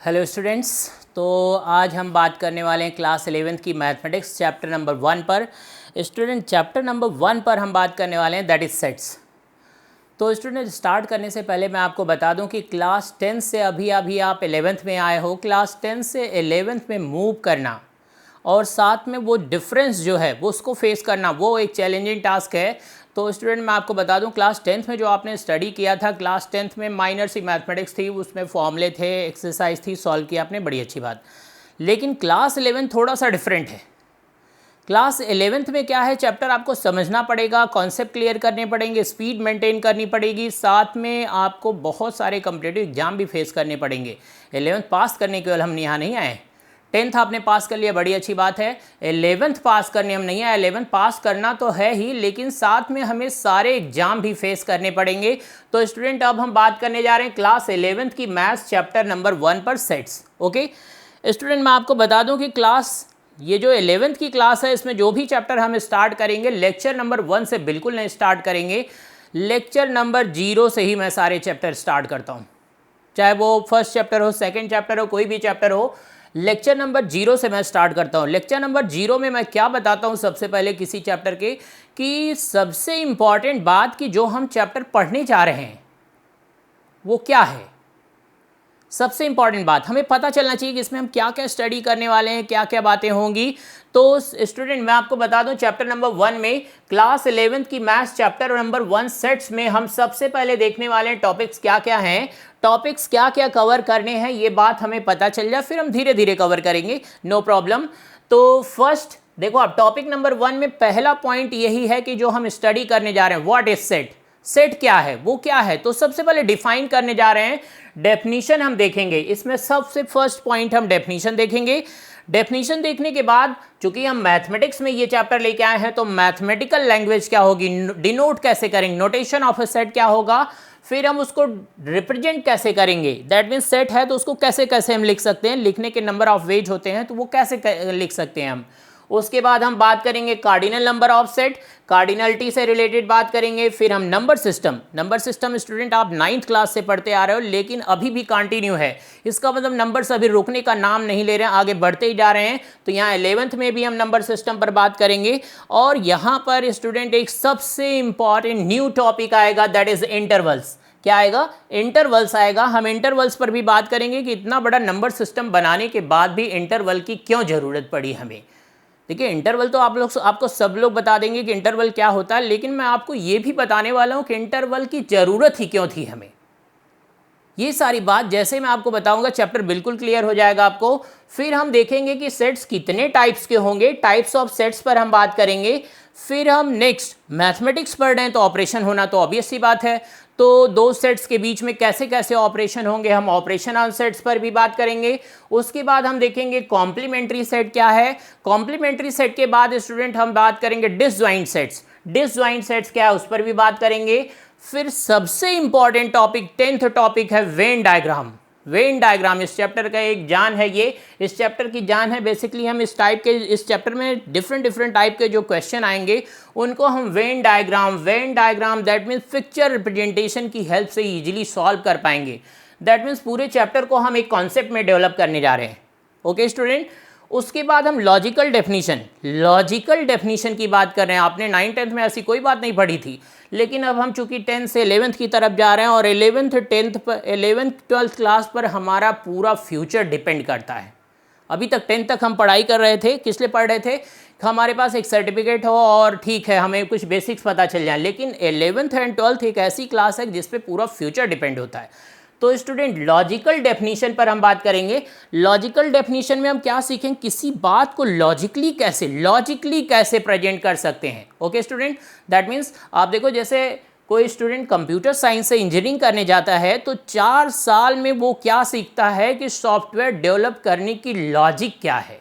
Hello students. तो आज हम बात करने वाले हैं क्लास 11th की मैथमेटिक्स चैप्टर नंबर 1 पर। स्टूडेंट चैप्टर नंबर 1 पर हम बात करने वाले हैं दैट इज़ सेट्स। तो स्टूडेंट स्टार्ट करने से पहले मैं आपको बता दूं कि क्लास 10 से अभी आप 11th में आए हो। क्लास 10 से 11th में मूव करना और साथ में वो डिफरेंस जो है वो उसको फेस करना, वो एक चैलेंजिंग टास्क है। तो स्टूडेंट मैं आपको बता दूं क्लास 10th में जो आपने स्टडी किया था, क्लास 10th में माइनर सी मैथमेटिक्स थी, उसमें फॉर्मूले थे, एक्सरसाइज थी, सॉल्व किया आपने, बड़ी अच्छी बात। लेकिन क्लास 11 थोड़ा सा डिफरेंट है। क्लास 11th में क्या है, चैप्टर आपको समझना पड़ेगा, कॉन्सेप्ट क्लियर करने पड़ेंगे, स्पीड मेंटेन करनी पड़ेगी, साथ में आपको बहुत सारे कॉम्पिटिटिव एग्जाम भी फेस करने पड़ेंगे। 11th पास करने केवल हम यहाँ नहीं आए। 10th आपने पास कर लिया, बड़ी अच्छी बात है। 11th पास करने हम नहीं आए। 11th पास करना तो है ही, लेकिन साथ में हमें सारे एग्जाम भी फेस करने पड़ेंगे। तो स्टूडेंट अब हम बात करने जा रहे हैं क्लास 11th की मैथ्स चैप्टर नंबर 1 पर सेट्स। ओके स्टूडेंट, मैं आपको बता दूं कि क्लास ये जो 11th की क्लास है, इसमें जो भी चैप्टर हम स्टार्ट करेंगे लेक्चर नंबर 1 से बिल्कुल नहीं स्टार्ट करेंगे। लेक्चर नंबर 0 से ही मैं सारे चैप्टर स्टार्ट करता हूँ, चाहे वो फर्स्ट चैप्टर हो, सेकंड चैप्टर हो, कोई भी चैप्टर हो। लेक्चर नंबर 0 से मैं स्टार्ट करता हूँ। लेक्चर नंबर 0 में मैं क्या बताता हूँ सबसे पहले किसी चैप्टर के, कि सबसे इंपॉर्टेंट बात कि जो हम चैप्टर पढ़ने जा रहे हैं वो क्या है। सबसे इंपॉर्टेंट बात हमें पता चलना चाहिए कि इसमें हम क्या क्या स्टडी करने वाले हैं, क्या क्या बातें होंगी। तो स्टूडेंट मैं आपको बता दूं चैप्टर नंबर 1 में, क्लास 11th की मैथ्स चैप्टर नंबर 1 सेट्स में हम सबसे पहले देखने वाले हैं टॉपिक्स क्या क्या हैं, टॉपिक्स क्या क्या कवर करने हैं, ये बात हमें पता चल जाए, फिर हम धीरे धीरे कवर करेंगे, नो प्रॉब्लम। तो फर्स्ट देखो, अब टॉपिक नंबर 1 में पहला पॉइंट यही है कि जो हम स्टडी करने जा रहे हैं, व्हाट इज सेट। सेट क्या है, वो क्या है। तो सबसे पहले डिफाइन करने जा रहे हैं, डेफिनीशन हम देखेंगे। इसमें सबसे फर्स्ट पॉइंट हम डेफिनीशन देखेंगे। डेफिनीशन देखने के बाद, चूंकि हम मैथमेटिक्स में ये चैप्टर लेके आए हैं, तो मैथमेटिकल लैंग्वेज क्या होगी, डिनोट कैसे करेंगे, नोटेशन ऑफ ए सेट क्या होगा, फिर हम उसको रिप्रेजेंट कैसे करेंगे। दैट मीन्स सेट है तो उसको कैसे कैसे हम लिख सकते हैं, लिखने के नंबर ऑफ वेज होते हैं, तो वो कैसे लिख सकते हैं हम। उसके बाद हम बात करेंगे cardinal number of set, cardinality से रिलेटेड बात करेंगे। फिर हम नंबर सिस्टम स्टूडेंट आप 9th क्लास से पढ़ते आ रहे हो, लेकिन अभी भी कंटिन्यू है। इसका मतलब नंबर्स अभी रुकने का नाम नहीं ले रहे हैं, आगे बढ़ते ही जा रहे हैं। तो यहाँ 11th में भी हम नंबर सिस्टम पर बात करेंगे। और यहाँ पर स्टूडेंट एक सबसे इंपॉर्टेंट न्यू टॉपिक आएगा, दैट इज इंटरवल्स। क्या आएगा, इंटरवल्स आएगा। हम इंटरवल्स पर भी बात करेंगे कि इतना बड़ा नंबर सिस्टम बनाने के बाद भी इंटरवल की क्यों जरूरत पड़ी हमें। देखिए, इंटरवल तो आपको सब लोग बता देंगे कि इंटरवल क्या होता है, लेकिन मैं आपको ये भी बताने वाला हूं कि इंटरवल की जरूरत ही क्यों थी हमें। ये सारी बात जैसे मैं आपको बताऊंगा, चैप्टर बिल्कुल क्लियर हो जाएगा आपको। फिर हम देखेंगे कि सेट्स कितने टाइप्स के होंगे, टाइप्स ऑफ सेट्स पर हम बात करेंगे। फिर हम नेक्स्ट मैथमेटिक्स पढ़ रहे हैं तो ऑपरेशन होना तो ऑब्वियस सी बात है, तो दो सेट्स के बीच में कैसे कैसे ऑपरेशन होंगे, हम ऑपरेशन ऑन सेट्स पर भी बात करेंगे। उसके बाद हम देखेंगे कॉम्प्लीमेंट्री सेट क्या है। कॉम्प्लीमेंट्री सेट के बाद स्टूडेंट हम बात करेंगे डिसजॉइंट सेट्स। डिसजॉइंट सेट्स क्या है उस पर भी बात करेंगे। फिर सबसे इंपॉर्टेंट टॉपिक 10th टॉपिक है वेन डायग्राम। वेन डायग्राम इस चैप्टर का एक जान है, ये इस चैप्टर की जान है। बेसिकली हम इस चैप्टर में डिफरेंट टाइप के जो क्वेश्चन आएंगे उनको हम Venn diagram that means picture representation की हेल्प से इजीली सॉल्व कर पाएंगे। दैट मीन्स पूरे चैप्टर को हम एक कॉन्सेप्ट में डेवलप करने जा रहे हैं। ओके स्टूडेंट, उसके बाद हम लॉजिकल डेफिनीशन की बात कर रहे हैं। आपने 9th-10th में ऐसी कोई बात नहीं पढ़ी थी, लेकिन अब हम चूंकि 10th से 11th की तरफ जा रहे हैं और 11th-12th क्लास पर हमारा पूरा फ्यूचर डिपेंड करता है। अभी तक 10th तक हम पढ़ाई कर रहे थे, किस लिए पढ़ रहे थे, हमारे पास एक सर्टिफिकेट हो और ठीक है हमें कुछ बेसिक्स पता चल जाए। लेकिन 11th एंड 12th एक ऐसी क्लास है जिस पे पूरा फ्यूचर डिपेंड होता है। तो स्टूडेंट लॉजिकल डेफिनीशन पर हम बात करेंगे। लॉजिकल डेफिनीशन में हम क्या सीखें, किसी बात को लॉजिकली कैसे प्रेजेंट कर सकते हैं। ओके स्टूडेंट, दैट मीन्स आप देखो, जैसे कोई स्टूडेंट कंप्यूटर साइंस से इंजीनियरिंग करने जाता है तो 4 साल में वो क्या सीखता है कि सॉफ्टवेयर डेवलप करने की लॉजिक क्या है।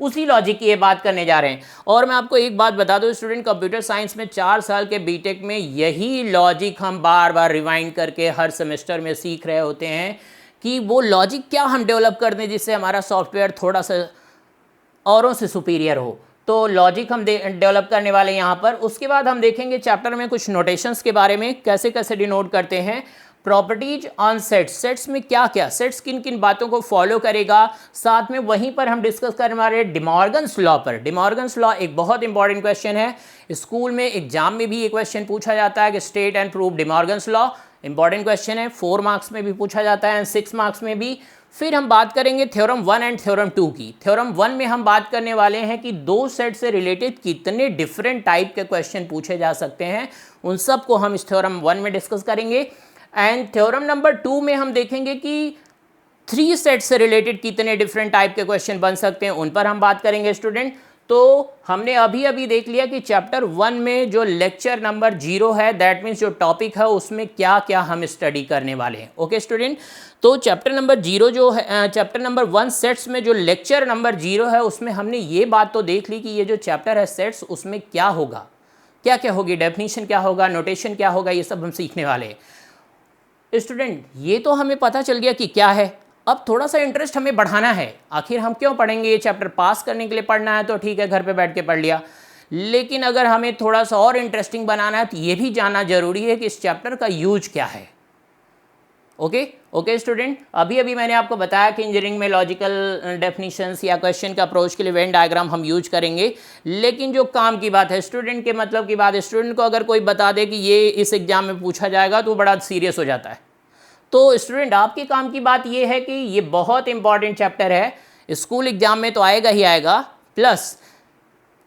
उसी लॉजिक की ये बात करने जा रहे हैं। और मैं आपको एक बात बता दूं स्टूडेंट, कंप्यूटर साइंस में 4 साल के बीटेक में यही लॉजिक हम बार बार रिवाइंड करके हर सेमेस्टर में सीख रहे होते हैं कि वो लॉजिक क्या हम डेवलप कर दें जिससे हमारा सॉफ्टवेयर थोड़ा सा औरों से सुपीरियर हो। तो लॉजिक हम डेवलप करने वाले हैं यहाँ पर। उसके बाद हम देखेंगे चैप्टर में कुछ नोटेशंस के बारे में, कैसे कैसे डिनोट करते हैं। प्रॉपर्टीज ऑन सेट्स, सेट्स में क्या क्या, सेट्स किन किन बातों को फॉलो करेगा, साथ में वहीं पर हम डिस्कस करने वाले हैं डिमॉर्गन्स लॉ पर। डिमॉर्गन्स लॉ एक बहुत इंपॉर्टेंट क्वेश्चन है, स्कूल में एग्जाम में भी ये क्वेश्चन पूछा जाता है कि state and prove De Morgan's law. Important question है, 4 मार्क्स में भी पूछा जाता है एंड 6 मार्क्स में भी। फिर हम बात करेंगे थ्योरम 1 एंड थ्योरम 2 की। थ्योरम 1 में हम बात करने वाले हैं कि दो सेट से रिलेटेड कितने डिफरेंट टाइप के क्वेश्चन पूछे जा सकते हैं, उन सब को हम इस थ्योरम 1 में डिस्कस करेंगे। एंड थ्योरम नंबर 2 में हम देखेंगे कि 3 सेट से रिलेटेड कितने डिफरेंट टाइप के क्वेश्चन बन सकते हैं, उन पर हम बात करेंगे स्टूडेंट। तो हमने अभी अभी देख लिया कि चैप्टर 1 में जो लेक्चर नंबर 0 है, दैट मीन्स जो टॉपिक है उसमें क्या क्या हम स्टडी करने वाले हैं। ओके स्टूडेंट, तो चैप्टर नंबर 0 जो है, चैप्टर नंबर 1 सेट्स में जो लेक्चर नंबर 0 है उसमें हमने ये बात तो देख ली कि ये जो चैप्टर है सेट्स, उसमें क्या होगा, क्या क्या होगी, डेफिनीशन क्या होगा, नोटेशन क्या होगा, ये सब हम सीखने वाले हैं। स्टूडेंट ये तो हमें पता चल गया कि क्या है, अब थोड़ा सा इंटरेस्ट हमें बढ़ाना है। आखिर हम क्यों पढ़ेंगे, ये चैप्टर पास करने के लिए पढ़ना है तो ठीक है, घर पे बैठ के पढ़ लिया, लेकिन अगर हमें थोड़ा सा और इंटरेस्टिंग बनाना है तो ये भी जानना जरूरी है कि इस चैप्टर का यूज क्या है। ओके स्टूडेंट, अभी अभी मैंने आपको बताया कि इंजीनियरिंग में लॉजिकल डेफिनेशंस या क्वेश्चन का अप्रोच के लिए वेन डायग्राम हम यूज करेंगे, लेकिन जो काम की बात है, स्टूडेंट के मतलब की बात, स्टूडेंट को अगर कोई बता दे कि ये इस एग्जाम में पूछा जाएगा तो बड़ा सीरियस हो जाता है। तो स्टूडेंट आपके काम की बात ये है कि ये बहुत इंपॉर्टेंट चैप्टर है, स्कूल एग्जाम में तो आएगा ही आएगा, प्लस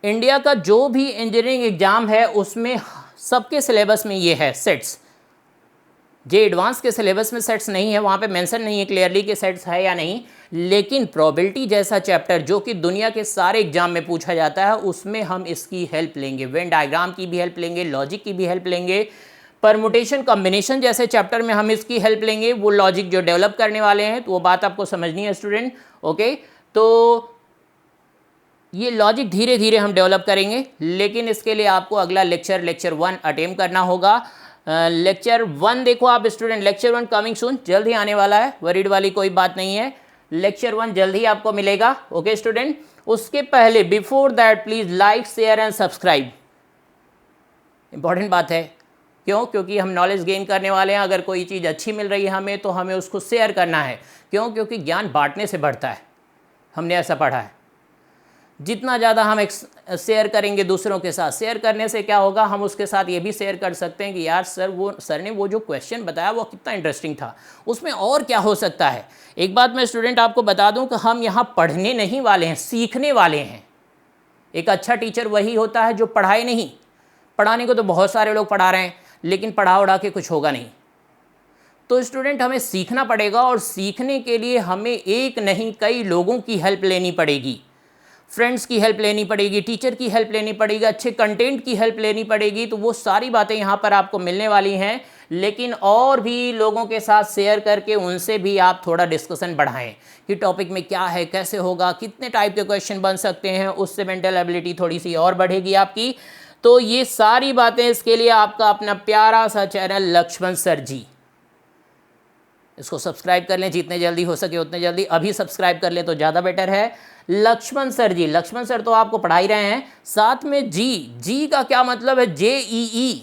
इंडिया का जो भी इंजीनियरिंग एग्जाम है उसमें सबके सिलेबस में ये है सेट्स। जे एडवांस के सिलेबस में सेट्स नहीं है, वहाँ पे मेंशन नहीं है क्लियरली कि सेट्स है या नहीं, लेकिन प्रोबेबिलिटी जैसा चैप्टर जो कि दुनिया के सारे एग्जाम में पूछा जाता है, उसमें हम इसकी हेल्प लेंगे, वेन डायग्राम की भी हेल्प लेंगे, लॉजिक की भी हेल्प लेंगे, परमुटेशन कॉम्बिनेशन जैसे चैप्टर में हम इसकी हेल्प लेंगे, वो लॉजिक जो डेवलप करने वाले हैं, तो वो बात आपको समझनी है स्टूडेंट। ओके, तो ये लॉजिक धीरे धीरे हम डेवलप करेंगे, लेकिन इसके लिए आपको अगला लेक्चर 1 अटेम्प्ट करना होगा। लेक्चर 1 देखो आप स्टूडेंट, लेक्चर 1 कमिंग सून, जल्द ही आने वाला है, वरीड वाली कोई बात नहीं है, लेक्चर 1 जल्द ही आपको मिलेगा। ओके स्टूडेंट, उसके पहले before that please like share and subscribe, important बात है। क्यों? क्योंकि हम नॉलेज गेन करने वाले हैं, अगर कोई चीज़ अच्छी मिल रही है हमें तो हमें उसको शेयर करना है। क्यों? क्योंकि ज्ञान बांटने से बढ़ता है, हमने ऐसा पढ़ा है। जितना ज़्यादा हम शेयर करेंगे दूसरों के साथ, शेयर करने से क्या होगा, हम उसके साथ ये भी शेयर कर सकते हैं कि यार सर ने वो जो क्वेश्चन बताया वो कितना इंटरेस्टिंग था, उसमें और क्या हो सकता है। एक बात मैं स्टूडेंट आपको बता दूं कि हम यहाँ पढ़ने नहीं वाले हैं, सीखने वाले हैं। एक अच्छा टीचर वही होता है जो पढ़ाए नहीं, पढ़ाने को तो बहुत सारे लोग पढ़ा रहे हैं, लेकिन पढ़ा उड़ा के कुछ होगा नहीं। तो स्टूडेंट हमें सीखना पड़ेगा, और सीखने के लिए हमें एक नहीं कई लोगों की हेल्प लेनी पड़ेगी। फ्रेंड्स की हेल्प लेनी पड़ेगी, टीचर की हेल्प लेनी पड़ेगी, अच्छे कंटेंट की हेल्प लेनी पड़ेगी। तो वो सारी बातें यहाँ पर आपको मिलने वाली हैं, लेकिन और भी लोगों के साथ शेयर करके उनसे भी आप थोड़ा डिस्कशन बढ़ाएं कि टॉपिक में क्या है, कैसे होगा, कितने टाइप के क्वेश्चन बन सकते हैं, उससे मेंटल एबिलिटी थोड़ी सी और बढ़ेगी आपकी। तो ये सारी बातें, इसके लिए आपका अपना प्यारा सा चैनल लक्ष्मण सर जी, इसको सब्सक्राइब कर लें जितने जल्दी हो सके उतने जल्दी, अभी सब्सक्राइब कर लें तो ज़्यादा बेटर है। लक्ष्मण सर जी, लक्ष्मण सर तो आपको पढ़ा ही रहे हैं, साथ में जी का क्या मतलब है, JEE,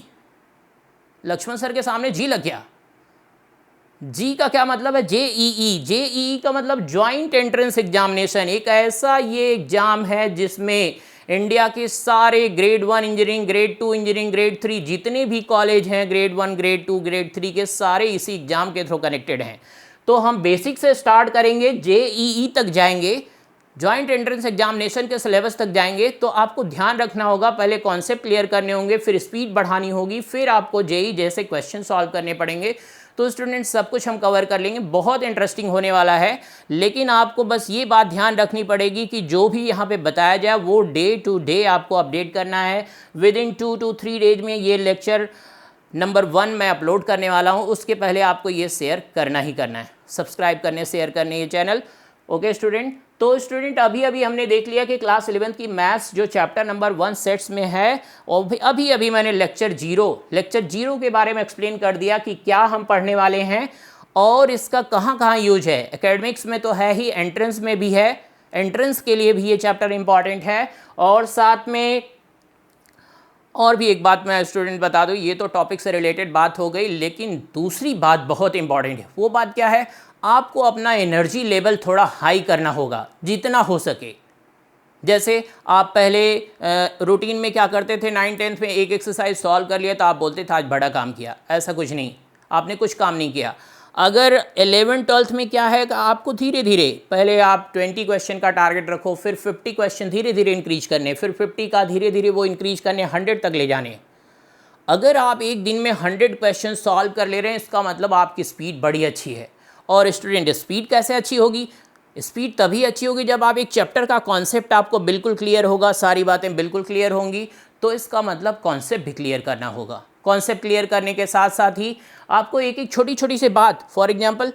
लक्ष्मण सर के सामने जी लग गया। जी का क्या मतलब है, JEE का मतलब ज्वाइंट एंट्रेंस एग्जामिनेशन। एक ऐसा ये एग्जाम है जिसमें इंडिया के सारे grade 1 engineering, grade 2 engineering, grade 3 जितने भी कॉलेज हैं, ग्रेड 1, ग्रेड 2, ग्रेड 3 के सारे इसी एग्जाम के थ्रू कनेक्टेड हैं। तो हम बेसिक से स्टार्ट करेंगे, JEE तक जाएंगे, ज्वाइंट एंट्रेंस एग्जामिनेशन के सिलेबस तक जाएंगे। तो आपको ध्यान रखना होगा, पहले कॉन्सेप्ट क्लियर करने होंगे, फिर स्पीड बढ़ानी होगी, फिर आपको JEE जैसे क्वेश्चन सॉल्व करने पड़ेंगे। तो स्टूडेंट सब कुछ हम कवर कर लेंगे, बहुत इंटरेस्टिंग होने वाला है। लेकिन आपको बस ये बात ध्यान रखनी पड़ेगी कि जो भी यहाँ पे बताया जाए वो डे टू डे आपको अपडेट करना है। विद इन 2 to 3 डेज में ये लेक्चर नंबर 1 मैं अपलोड करने वाला हूँ, उसके पहले आपको ये शेयर करना ही करना है, सब्सक्राइब करने, शेयर करने ये चैनल। ओके स्टूडेंट, तो स्टूडेंट अभी अभी हमने देख लिया कि क्लास 11th की मैथ्स जो चैप्टर नंबर 1 सेट्स में है, और अभी अभी मैंने लेक्चर 0 के बारे में एक्सप्लेन कर दिया कि क्या हम पढ़ने वाले हैं और इसका कहाँ कहाँ यूज है। एकेडमिक्स में तो है ही, एंट्रेंस में भी है, एंट्रेंस के लिए भी ये चैप्टर इंपॉर्टेंट है, और साथ में और भी एक बात मैं स्टूडेंट बता दूं, ये तो टॉपिक से रिलेटेड बात हो गई, लेकिन दूसरी बात बहुत इंपॉर्टेंट है। वो बात क्या है, आपको अपना एनर्जी लेवल थोड़ा हाई करना होगा जितना हो सके। जैसे आप पहले रूटीन में क्या करते थे, 9th-10th में एक एक्सरसाइज सॉल्व कर लिया तो आप बोलते थे आज बड़ा काम किया। ऐसा कुछ नहीं, आपने कुछ काम नहीं किया। अगर 11th-12th में क्या है कि आपको धीरे धीरे, पहले आप 20 क्वेश्चन का टारगेट रखो, फिर 50 क्वेश्चन धीरे धीरे इंक्रीज करने, फिर 50 का धीरे धीरे वो इंक्रीज करने 100 तक ले जाने। अगर आप एक दिन में 100 क्वेश्चन सॉल्व कर ले रहे हैं, इसका मतलब आपकी स्पीड बड़ी अच्छी है। और स्टूडेंट, स्पीड कैसे अच्छी होगी? स्पीड तभी अच्छी होगी जब आप एक चैप्टर का कॉन्सेप्ट आपको बिल्कुल क्लियर होगा, सारी बातें बिल्कुल क्लियर होंगी। तो इसका मतलब कॉन्सेप्ट भी क्लियर करना होगा। कॉन्सेप्ट क्लियर करने के साथ साथ ही आपको एक एक छोटी छोटी सी बात, फॉर एग्जांपल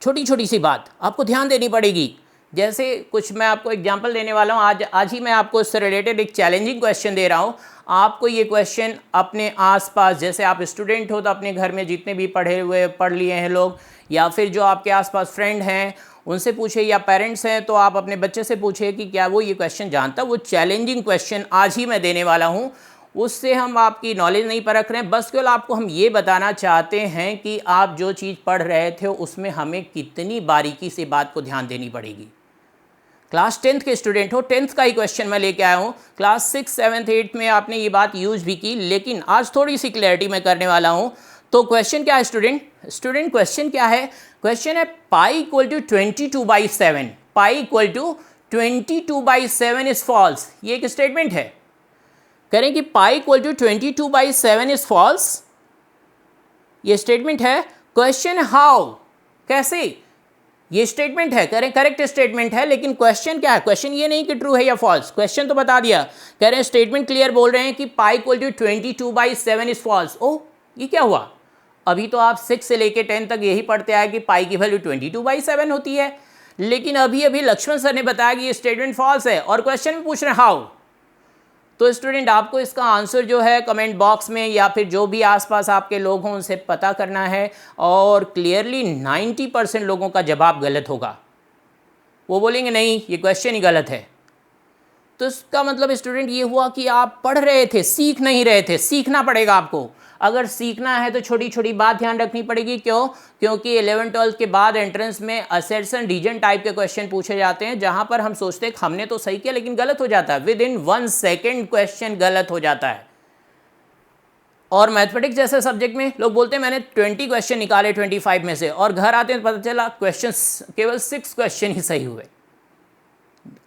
छोटी छोटी सी बात आपको ध्यान देनी पड़ेगी। जैसे कुछ मैं आपको एग्जांपल देने वाला हूँ, आज ही मैं आपको इससे रिलेटेड एक चैलेंजिंग क्वेश्चन दे रहा हूँ। आपको ये क्वेश्चन अपने आसपास, जैसे आप स्टूडेंट हो तो अपने घर में जितने भी पढ़ लिए हैं लोग, या फिर जो आपके आसपास फ्रेंड हैं उनसे पूछे, या पेरेंट्स हैं तो आप अपने बच्चे से पूछे कि क्या वो ये क्वेश्चन जानता। वो चैलेंजिंग क्वेश्चन आज ही मैं देने वाला हूँ। उससे हम आपकी नॉलेज नहीं परख रहे हैं, बस केवल आपको हम ये बताना चाहते हैं कि आप जो चीज़ पढ़ रहे थे उसमें हमें कितनी बारीकी से बात को ध्यान देनी पड़ेगी। क्लास 10th के स्टूडेंट हो, 10th का ही क्वेश्चन मैं लेके आया हूँ। क्लास 6, 7, 8 में आपने ये बात यूज भी की, लेकिन आज थोड़ी सी क्लैरिटी मैं करने वाला हूँ। तो क्वेश्चन क्या है स्टूडेंट क्वेश्चन क्या है? क्वेश्चन है pi equal to 22/7। Pi equal to 22/7 is false. ये एक स्टेटमेंट है। करें कि pi equal to 22/7 is false, ये स्टेटमेंट है। क्वेश्चन हाउ, कैसे? ये स्टेटमेंट है, करें करेक्ट स्टेटमेंट है, लेकिन क्वेश्चन क्या है? क्वेश्चन ये नहीं कि ट्रू है या फॉल्स, क्वेश्चन तो बता दिया। कह रहे हैं स्टेटमेंट क्लियर बोल रहे हैं कि pi equal to 22/7 is false. ओह, ये क्या हुआ? अभी तो आप 6 से लेके 10 तक यही पढ़ते आए कि पाई की वैल्यू 22/7 होती है, लेकिन अभी लक्ष्मण सर ने बताया कि ये स्टेटमेंट फॉल्स है, और क्वेश्चन में पूछ रहे हैं हाउ। तो स्टूडेंट, आपको इसका आंसर जो है कमेंट बॉक्स में या फिर जो भी आसपास आपके लोग हों उनसे पता करना है। और क्लियरली 90% लोगों का जवाब गलत होगा। वो बोलेंगे नहीं, ये क्वेश्चन ही गलत है। तो इसका मतलब स्टूडेंट ये हुआ कि आप पढ़ रहे थे, सीख नहीं रहे थे। सीखना पड़ेगा आपको। अगर सीखना है तो छोटी छोटी बात ध्यान रखनी पड़ेगी। क्यों? क्योंकि 11th-12th के बाद एंट्रेंस में असर्शन रीजन टाइप के क्वेश्चन पूछे जाते हैं, जहां पर हम सोचते हैं हमने तो सही किया, लेकिन गलत हो जाता है। विद इन 1 सेकेंड क्वेश्चन गलत हो जाता है। और मैथमेटिक्स जैसे सब्जेक्ट में लोग बोलते हैं मैंने 20 क्वेश्चन निकाले 25 में से, और घर आते हैं पता चला क्वेश्चन केवल 6 क्वेश्चन ही सही हुए।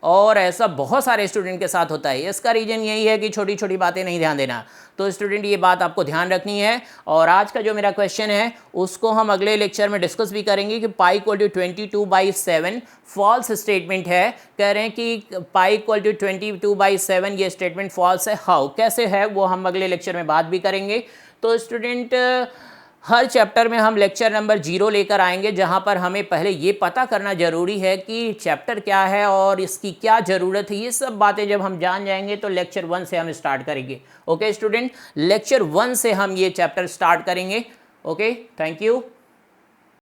और ऐसा बहुत सारे स्टूडेंट के साथ होता है। इसका रीजन यही है कि छोटी छोटी बातें नहीं ध्यान देना। तो स्टूडेंट, ये बात आपको ध्यान रखनी है। और आज का जो मेरा क्वेश्चन है उसको हम अगले लेक्चर में डिस्कस भी करेंगे कि pi equal to 22/7 false statement है। कह रहे हैं कि पाई इक्वल टू 22/7 ये स्टेटमेंट फॉल्स है। हाउ, कैसे है, वो हम अगले लेक्चर में बात भी करेंगे। तो स्टूडेंट, हर चैप्टर में हम लेक्चर नंबर 0 लेकर आएंगे, जहां पर हमें पहले ये पता करना ज़रूरी है कि चैप्टर क्या है और इसकी क्या ज़रूरत है। ये सब बातें जब हम जान जाएंगे तो लेक्चर 1 से हम स्टार्ट करेंगे। ओके स्टूडेंट, लेक्चर 1 से हम ये चैप्टर स्टार्ट करेंगे। Okay, thank you.